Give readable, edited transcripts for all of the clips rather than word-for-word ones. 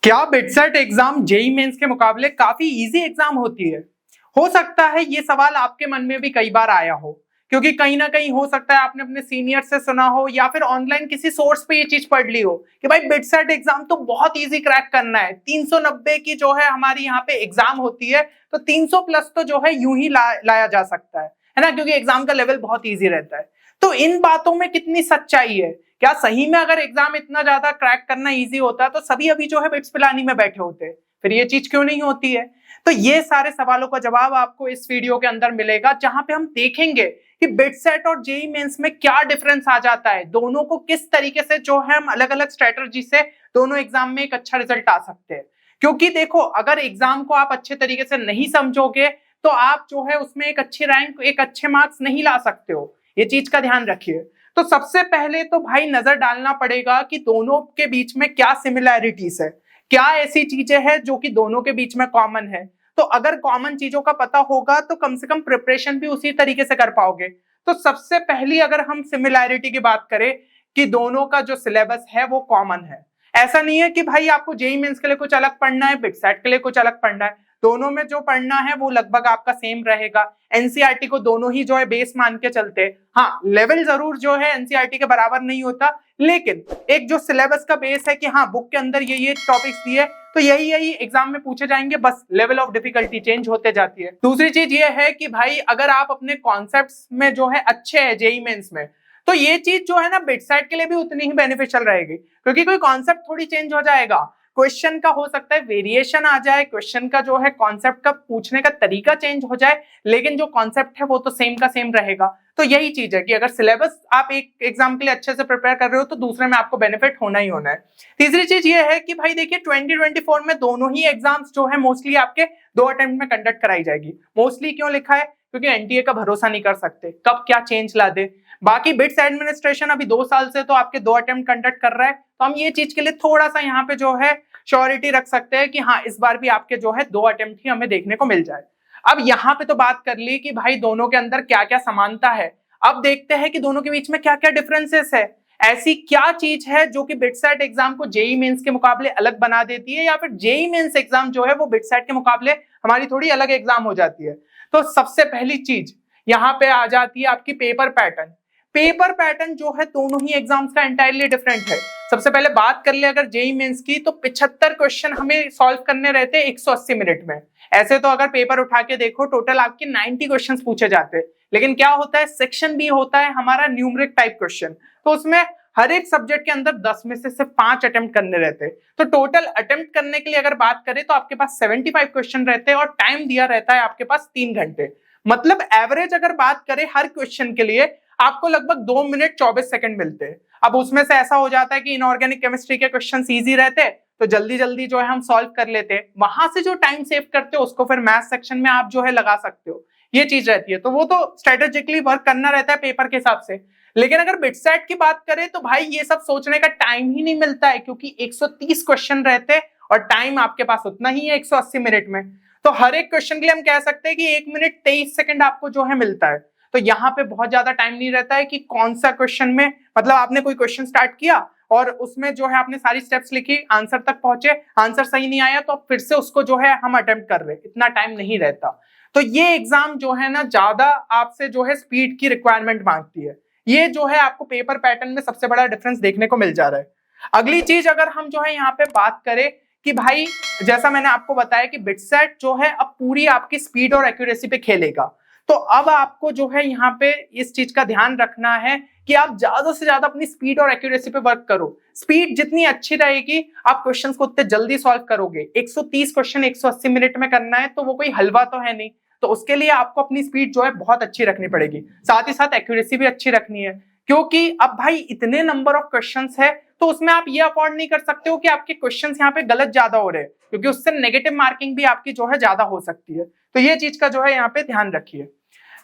क्या BITSAT exam JEE mains के मुकाबले काफी इजी एग्जाम होती है? हो सकता है ये सवाल आपके मन में भी कई बार आया हो, क्योंकि कहीं ना कहीं हो सकता है आपने अपने सीनियर से सुना हो या फिर ऑनलाइन किसी सोर्स पे ये चीज पढ़ ली हो कि भाई बिटसेट एग्जाम तो बहुत इजी क्रैक करना है। 390 की जो है हमारी यहाँ पे एग्जाम होती है, तो 300 प्लस तो जो है यूं ही लाया जा सकता है ना, क्योंकि एग्जाम का लेवल बहुत ईजी रहता है। तो इन बातों में कितनी सच्चाई है? क्या सही में अगर एग्जाम इतना ज्यादा क्रैक करना इजी होता तो सभी अभी जो है बिट्स पिलानी में बैठे होते? फिर ये चीज क्यों नहीं होती है? तो ये सारे सवालों का जवाब आपको इस वीडियो के अंदर मिलेगा, जहां पे हम देखेंगे कि बिटसेट और जेईई मेंस में क्या डिफरेंस आ जाता है, दोनों को किस तरीके से जो है हम अलग अलग स्ट्रेटजी से दोनों एग्जाम में एक अच्छा रिजल्ट आ सकते हैं। क्योंकि देखो, अगर एग्जाम को आप अच्छे तरीके से नहीं समझोगे तो आप जो है उसमें एक अच्छी रैंक, एक अच्छे मार्क्स नहीं ला सकते हो। ये चीज का ध्यान रखिए। तो सबसे पहले तो भाई नजर डालना पड़ेगा कि दोनों के बीच में क्या सिमिलैरिटीज है, क्या ऐसी चीजें हैं जो कि दोनों के बीच में कॉमन है। तो अगर कॉमन चीजों का पता होगा तो कम से कम प्रिपरेशन भी उसी तरीके से कर पाओगे। तो सबसे पहली अगर हम सिमिलैरिटी की बात करें कि दोनों का जो सिलेबस है वो कॉमन है। ऐसा नहीं है कि भाई आपको जेईई मेंस के लिए कुछ अलग पढ़ना है, बिटसेट के लिए कुछ अलग पढ़ना है। दोनों में जो पढ़ना है वो लगभग आपका सेम रहेगा। एनसीईआरटी को दोनों ही जो है बेस मान के चलते हैं। हाँ, लेवल जरूर जो है एनसीईआरटी के बराबर नहीं होता, लेकिन एक जो सिलेबस का बेस है कि हाँ बुक के अंदर ये टॉपिक्स दिए तो यही यही एग्जाम में पूछे जाएंगे, बस लेवल ऑफ डिफिकल्टी चेंज होते जाती है। दूसरी चीज ये है कि भाई अगर आप अपने कॉन्सेप्ट्स में जो है अच्छे हैं जेईई मेंस में, तो ये चीज जो है ना बिटसेट के लिए भी उतनी ही बेनिफिशियल रहेगी, क्योंकि कोई कॉन्सेप्ट थोड़ी चेंज हो जाएगा। क्वेश्चन का हो सकता है वेरिएशन आ जाए, क्वेश्चन का जो है कॉन्सेप्ट का पूछने का तरीका चेंज हो जाए, लेकिन जो कॉन्सेप्ट है वो तो सेम का सेम रहेगा। तो यही चीज है कि अगर सिलेबस आप एक एग्जाम के लिए अच्छे से प्रिपेयर कर रहे हो तो दूसरे में आपको बेनिफिट होना ही होना है। तीसरी चीज ये है कि भाई देखिए 2024 में दोनों ही एग्जाम्स जो है मोस्टली आपके 2 अटेम्प्ट में कंडक्ट कराई जाएगी। मोस्टली क्यों लिखा है? क्योंकि एनटीए का भरोसा नहीं कर सकते कब क्या चेंज ला दे। बाकी बिट्स एडमिनिस्ट्रेशन अभी 2 साल से तो आपके 2 अटेम्प्ट कंडक्ट कर रहा है, तो हम ये चीज के लिए थोड़ा सा यहाँ पे जो है श्योरिटी रख सकते हैं कि हाँ इस बार भी आपके जो है 2 अटेम्प्ट ही हमें देखने को मिल जाए। अब यहाँ पे तो बात कर ली कि भाई दोनों के अंदर क्या क्या समानता है। अब देखते हैं कि दोनों के बीच में क्या क्या डिफरेंसेस है। ऐसी क्या चीज है जो कि बिटसेट एग्जाम को जेईई मेंस के मुकाबले अलग बना देती है, या फिर जेईई मेंस एग्जाम जो है वो बिटसेट के मुकाबले हमारी थोड़ी अलग एग्जाम हो जाती है। तो सबसे पहली चीज यहाँ पे आ जाती है आपकी पेपर पैटर्न। पेपर पैटर्न जो है दोनों ही एग्जाम्स का एंटायरली डिफरेंट है। सबसे पहले बात कर ले अगर जेईई मेंस की, तो 75 क्वेश्चन हमें सॉल्व करने रहते हैं 180 मिनट में। ऐसे तो अगर पेपर उठा के देखो टोटल आपके 90 क्वेश्चंस पूछे जाते हैं, लेकिन क्या होता है सेक्शन बी होता है हमारा न्यूमेरिक टाइप क्वेश्चन, तो उसमें हर एक सब्जेक्ट के अंदर 10 में से सिर्फ 5 अटेम्प्ट करने रहते हैं। तो टोटल अटेम्प्ट करने के लिए अगर बात करें तो आपके पास 75 क्वेश्चन रहते हैं और टाइम दिया रहता है आपके पास 3 घंटे। मतलब एवरेज अगर बात करें हर क्वेश्चन के लिए आपको लगभग 2 मिनट 24 सेकंड मिलते हैं। अब उसमें से ऐसा हो जाता है कि इनऑर्गेनिक केमिस्ट्री के क्वेश्चन इजी रहते हैं तो जल्दी जल्दी जो है हम सॉल्व कर लेते हैं, वहां से जो टाइम सेव करते हो उसको फिर मैथ सेक्शन में आप जो है लगा सकते हो। ये चीज रहती है, तो वो तो स्ट्रेटेजिकली वर्क करना रहता है पेपर के हिसाब से। लेकिन अगर बिटसेट की बात करें तो भाई ये सब सोचने का टाइम ही नहीं मिलता है, क्योंकि 130 क्वेश्चन रहते हैं और टाइम आपके पास उतना ही है 180 मिनट में। तो हर एक क्वेश्चन के लिए हम कह सकते हैं कि 1 मिनट 23 सेकंड आपको जो है मिलता है। तो यहाँ पे बहुत ज्यादा टाइम नहीं रहता है कि कौन सा क्वेश्चन में, मतलब आपने कोई क्वेश्चन स्टार्ट किया और उसमें जो है आपने सारी स्टेप्स लिखी, आंसर तक पहुंचे, आंसर सही नहीं आया तो फिर से उसको जो है हम अटेम्प्ट कर रहे हैं, इतना टाइम नहीं रहता। तो ये एग्जाम जो है ना ज्यादा आपसे जो है स्पीड की रिक्वायरमेंट मांगती है। ये जो है आपको पेपर पैटर्न में सबसे बड़ा डिफरेंस देखने को मिल जा रहा है। अगली चीज अगर हम जो है यहाँ पे बात करें कि भाई जैसा मैंने आपको बताया कि बिटसेट जो है अब पूरी आपकी स्पीड और एक्यूरेसी पे खेलेगा, तो अब आपको जो है यहाँ पे इस चीज का ध्यान रखना है कि आप ज्यादा से ज्यादा अपनी स्पीड और एक्यूरेसी पे वर्क करो। स्पीड जितनी अच्छी रहेगी आप क्वेश्चंस को उतने जल्दी सॉल्व करोगे। 130 क्वेश्चन 180 मिनट में करना है तो वो कोई हलवा तो है नहीं, तो उसके लिए आपको अपनी स्पीड जो है बहुत अच्छी रखनी पड़ेगी, साथ ही साथ एक्यूरेसी भी अच्छी रखनी है। क्योंकि अब भाई इतने नंबर ऑफ क्वेश्चंस है तो उसमें आप ये अफोर्ड नहीं कर सकते हो कि आपके क्वेश्चंस यहाँ पे गलत ज्यादा हो रहे हैं, क्योंकि उससे नेगेटिव मार्किंग भी आपकी जो है ज्यादा हो सकती है। तो ये चीज का जो है यहाँ पे ध्यान रखिए।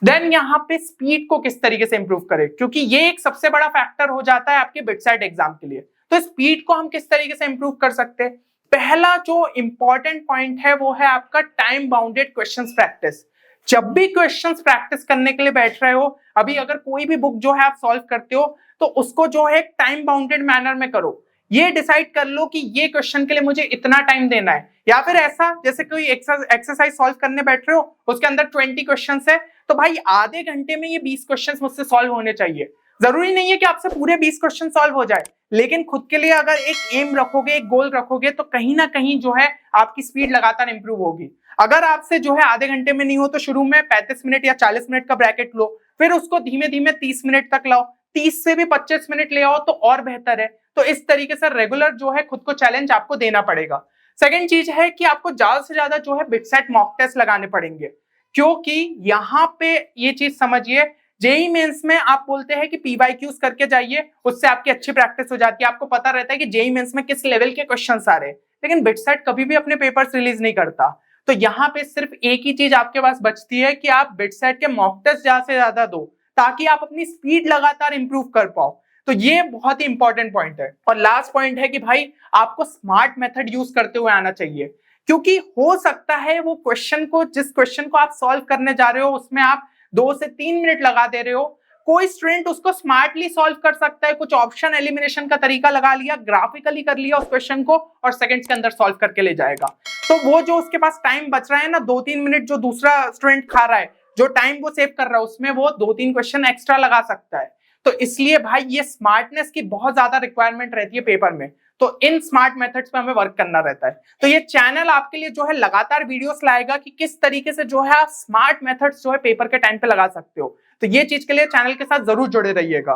देन यहाँ पे स्पीड को किस तरीके से इंप्रूव करें, क्योंकि ये एक सबसे बड़ा फैक्टर हो जाता है आपके बिटसेट एग्जाम के लिए। तो स्पीड को हम किस तरीके से इंप्रूव कर सकते हैं? पहला जो इंपॉर्टेंट पॉइंट है वो है आपका टाइम बाउंडेड क्वेश्चंस प्रैक्टिस। जब भी क्वेश्चंस प्रैक्टिस करने के लिए बैठ रहे हो, अभी अगर कोई भी बुक जो है आप सॉल्व करते हो तो उसको जो है टाइम बाउंडेड मैनर में करो। ये डिसाइड कर लो कि ये क्वेश्चन के लिए मुझे इतना टाइम देना है। या फिर ऐसा जैसे कोई एक्सरसाइज सॉल्व करने बैठ रहे हो, उसके अंदर 20 क्वेश्चन है, तो भाई आधे घंटे में ये 20 क्वेश्चन मुझसे सॉल्व होने चाहिए। जरूरी नहीं है कि आपसे पूरे 20 क्वेश्चन सॉल्व हो जाए, लेकिन खुद के लिए अगर एक एम रखोगे, एक गोल रखोगे, तो कहीं ना कहीं जो है आपकी स्पीड लगातार इंप्रूव होगी। अगर आपसे जो है आधे घंटे में नहीं हो तो शुरू में 35 मिनट या 40 मिनट का ब्रैकेट लो, फिर उसको धीमे धीमे 30 मिनट तक लाओ, 30 से भी 25 मिनट ले आओ तो और बेहतर है। तो इस तरीके से रेगुलर जो है खुद को चैलेंज आपको देना पड़ेगा। सेकेंड चीज है कि आपको ज्यादा से ज्यादा जो है बिटसेट मॉक टेस्ट लगाने पड़ेंगे, क्योंकि यहाँ पे ये चीज समझिए, जेई मेंस में आप बोलते हैं कि पीवाईक्यूज करके जाइए, उससे आपकी अच्छी प्रैक्टिस हो जाती है, आपको पता रहता है कि जेई मेंस में किस लेवल के क्वेश्चंस आ रहे हैं। लेकिन बिटसेट कभी भी अपने पेपर्स रिलीज नहीं करता, तो यहाँ पे सिर्फ एक ही चीज आपके पास बचती है कि आप बिटसेट के मॉक टेस्ट ज्यादा से ज्यादा दो, ताकि आप अपनी स्पीड लगातार इंप्रूव कर पाओ। तो ये बहुत ही इंपॉर्टेंट पॉइंट है। और लास्ट पॉइंट है कि भाई आपको स्मार्ट मेथड यूज करते हुए आना चाहिए, क्योंकि हो सकता है वो क्वेश्चन को, जिस क्वेश्चन को आप सॉल्व करने जा रहे हो, उसमें आप 2 से 3 मिनट लगा दे रहे हो, कोई स्टूडेंट उसको स्मार्टली सॉल्व कर सकता है, कुछ ऑप्शन एलिमिनेशन का तरीका लगा लिया, ग्राफिकली कर लिया उस क्वेश्चन को, और सेकंड्स के अंदर सॉल्व करके ले जाएगा। तो वो जो उसके पास टाइम बच रहा है ना, 2-3 मिनट जो दूसरा स्टूडेंट खा रहा है, जो टाइम वो सेव कर रहा है, उसमें वो 2-3 क्वेश्चन एक्स्ट्रा लगा सकता है। तो इसलिए भाई ये स्मार्टनेस की बहुत ज्यादा रिक्वायरमेंट रहती है पेपर में, तो इन स्मार्ट मेथड्स पे हमें वर्क करना रहता है। तो ये चैनल आपके लिए जो है लगातार वीडियोस लाएगा कि किस तरीके से जो है आप स्मार्ट मेथड्स जो है पेपर के टाइम पे लगा सकते हो। तो ये चीज के लिए चैनल के साथ जरूर जुड़े रहिएगा।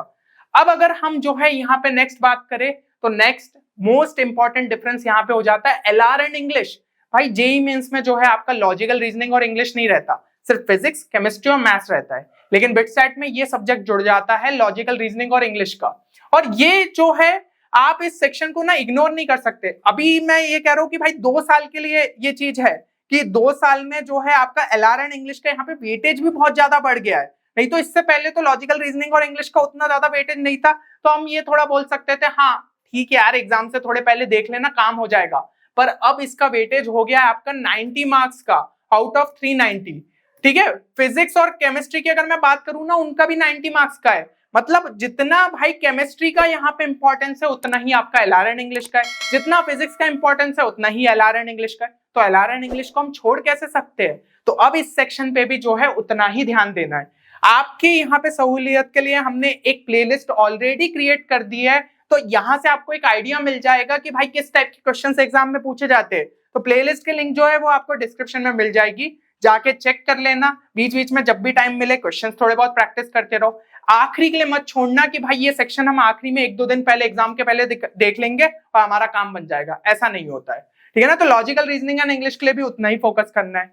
अब अगर हम जो है यहाँ पे नेक्स्ट बात करें, तो नेक्स्ट मोस्ट इंपॉर्टेंट डिफरेंस यहाँ पे हो जाता है एलआर एंड इंग्लिश। भाई जेई मेंस में जो है आपका लॉजिकल रीजनिंग और इंग्लिश नहीं रहता, सिर्फ फिजिक्स, केमिस्ट्री और मैथ्स रहता है। लेकिन बिटसेट में ये सब्जेक्ट जुड़ जाता है, लॉजिकल रीजनिंग और इंग्लिश का। और ये जो है आप इस सेक्शन को ना इग्नोर नहीं कर सकते। अभी मैं ये कह रहा हूं कि भाई 2 साल के लिए ये चीज है कि 2 साल में जो है आपका एलआर एंड इंग्लिश का यहाँ पे वेटेज भी बहुत ज्यादा बढ़ गया है। नहीं तो इससे पहले तो लॉजिकल रीजनिंग और इंग्लिश का उतना ज्यादा वेटेज नहीं था, तो हम ये थोड़ा बोल सकते थे हाँ ठीक है यार, एग्जाम से थोड़े पहले देख लेना, काम हो जाएगा। पर अब इसका वेटेज हो गया है आपका 90 मार्क्स का आउट ऑफ 390। ठीक है, फिजिक्स और केमिस्ट्री की अगर मैं बात करूं ना, उनका भी 90 मार्क्स का है। मतलब जितना भाई केमिस्ट्री का यहाँ पे इंपॉर्टेंस है, उतना ही आपका एलआर एंड इंग्लिश का है, जितना फिजिक्स का इंपॉर्टेंस है, उतना ही एलआर एंड इंग्लिश का है। तो एलआर एंड इंग्लिश को हम छोड़ कैसे सकते हैं? तो अब इस सेक्शन पे भी जो है उतना ही ध्यान देना है। आपके यहाँ पे सहूलियत के लिए हमने एक प्लेलिस्ट ऑलरेडी क्रिएट कर दी है, तो यहाँ से आपको एक आइडिया मिल जाएगा कि भाई किस टाइप के क्वेश्चन एग्जाम में पूछे जाते हैं। तो प्लेलिस्ट के लिंक जो है वो आपको डिस्क्रिप्शन में मिल जाएगी, जाके चेक कर लेना। बीच बीच में जब भी टाइम मिले क्वेश्चन थोड़े बहुत प्रैक्टिस करते रहो। आखिरी के लिए मत छोड़ना कि भाई ये सेक्शन हम आखिरी में 1-2 दिन पहले एग्जाम के पहले देख लेंगे और हमारा काम बन जाएगा, ऐसा नहीं होता है। ठीक है ना? तो लॉजिकल रीजनिंग एंड इंग्लिश के लिए भी उतना ही फोकस करना है।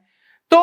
तो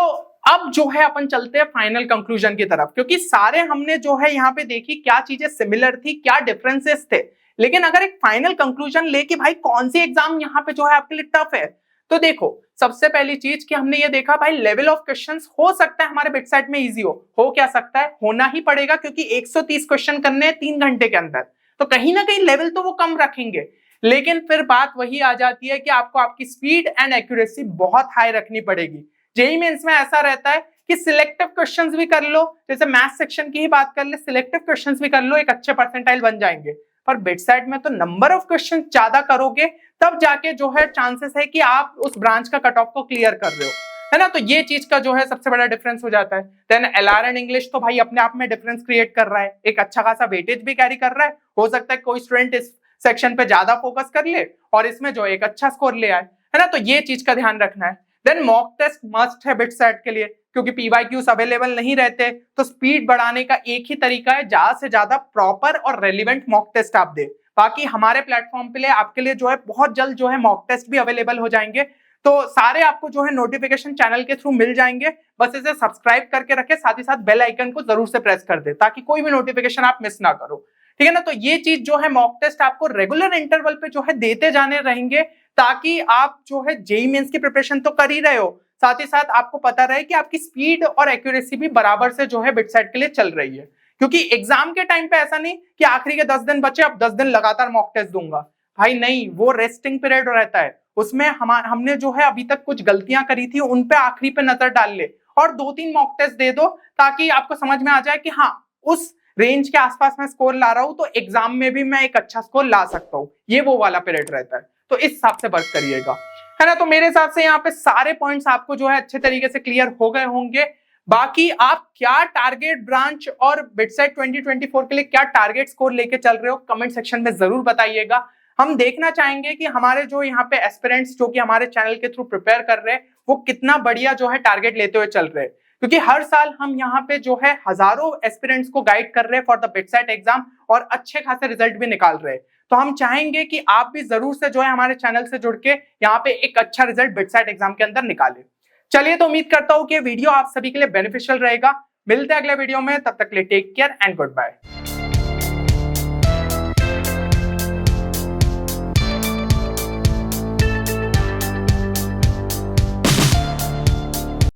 अब जो है अपन चलते हैं फाइनल कंक्लूजन की तरफ, क्योंकि सारे हमने जो है यहाँ पे देखी क्या चीजें सिमिलर थी, क्या डिफरेंसेस थे। लेकिन अगर एक फाइनल कंक्लूजन ले कि भाई कौन सी एग्जाम यहाँ पे जो है आपके लिए टफ है, तो देखो सबसे पहली चीज कि हमने ये देखा भाई लेवल ऑफ क्वेश्चंस हो सकता है हमारे बिटसेट में इजी हो क्या सकता है, होना ही पड़ेगा, क्योंकि 130 क्वेश्चन करने हैं 3 घंटे के अंदर, तो कहीं ना कहीं लेवल तो वो कम रखेंगे। लेकिन फिर बात वही आ जाती है कि आपको आपकी स्पीड एंड एक्यूरेसी बहुत हाई रखनी पड़ेगी। जेईई मेंस में ऐसा रहता है कि सिलेक्टिव क्वेश्चंस भी कर लो, जैसे मैथ सेक्शन की ही बात कर ले, सिलेक्टिव क्वेश्चंस भी कर लो, एक अच्छे परसेंटाइल बन जाएंगे। पर बिटसेट में तो नंबर ऑफ क्वेश्चन ज्यादा करोगे तब जाके जो है चांसेस है कि आप उस ब्रांच का कट ऑफ को क्लियर कर रहे हो, है ना? तो ये चीज का जो है सबसे बड़ा डिफरेंस हो जाता है। देन एलआर एंड इंग्लिश तो भाई अपने आप में डिफरेंस क्रिएट कर रहा है, एक अच्छा खासा वेटेज भी कैरी कर रहा है। हो सकता है कोई स्टूडेंट इस सेक्शन पे ज्यादा फोकस कर ले और इसमें जो एक अच्छा स्कोर ले आए, है ना? तो ये चीज का ध्यान रखना है। देन मॉक टेस्ट मस्ट है बिटसेट के लिए, क्योंकि पीवाईक्यूज अवेलेबल नहीं रहते, तो स्पीड बढ़ाने का एक ही तरीका है, ज्यादा से ज्यादा प्रॉपर और रेलिवेंट मॉक टेस्ट आप दे। बाकी हमारे प्लेटफॉर्म पे आपके लिए जो है बहुत जल्द जो है मॉक टेस्ट भी अवेलेबल हो जाएंगे, तो सारे आपको जो है नोटिफिकेशन चैनल के थ्रू मिल जाएंगे। बस इसे सब्सक्राइब करके रखे, साथ ही साथ बेल आइकन को जरूर से प्रेस कर दे ताकि कोई भी नोटिफिकेशन आप मिस ना करो। ठीक है ना? तो ये चीज जो है मॉक टेस्ट आपको रेगुलर इंटरवल पे जो है देते जाने रहेंगे, ताकि आप जो है जेईई मेंस की प्रिपरेशन तो कर ही रहे हो, साथ ही साथ आपको पता रहे कि आपकी स्पीड और एक्यूरेसी भी बराबर से जो है बिटसेट के लिए चल रही है। क्योंकि एग्जाम के टाइम पे ऐसा नहीं कि आखिरी के 10 दिन बचे, अब 10 दिन लगातार मॉक टेस्ट दूंगा, भाई नहीं, वो रेस्टिंग पीरियड रहता है, उसमें हमने जो है अभी तक कुछ गलतियां करी थी उन पे आखिरी पे नजर डाल ले और 2-3 मॉक टेस्ट दे दो, ताकि आपको समझ में आ जाए कि हाँ उस रेंज के आसपास मैं स्कोर ला रहा हूं तो एग्जाम में भी मैं एक अच्छा स्कोर ला सकता हूं, ये वो वाला पीरियड रहता है। तो इस हिसाब से वर्क करिएगा, है ना। तो मेरे हिसाब से यहाँ पे सारे पॉइंट्स आपको जो है अच्छे तरीके से क्लियर हो गए होंगे। बाकी आप क्या टारगेट ब्रांच और बिटसेट 2024 के लिए क्या टारगेट स्कोर लेके चल रहे हो, कमेंट सेक्शन में जरूर बताइएगा। हम देखना चाहेंगे कि हमारे जो यहाँ पे एस्पिरेंट्स जो कि हमारे चैनल के थ्रू प्रिपेयर कर रहे हैं वो कितना बढ़िया जो है टारगेट लेते हुए चल रहे हैं, क्योंकि हर साल हम यहाँ पे जो है हजारों एस्पिरेंट्स को गाइड कर रहे हैं फॉर द बिटसेट एग्जाम और अच्छे खासे रिजल्ट भी निकाल रहे हैं। तो हम चाहेंगे कि आप भी जरूर से जो है हमारे चैनल से जुड़ के यहाँ पे एक अच्छा रिजल्ट बिटसेट एग्जाम के अंदर निकाले। चलिए, तो उम्मीद करता हूं कि वीडियो आप सभी के लिए बेनिफिशियल रहेगा। मिलते हैं अगले वीडियो में, तब तक के लिए take care and good bye.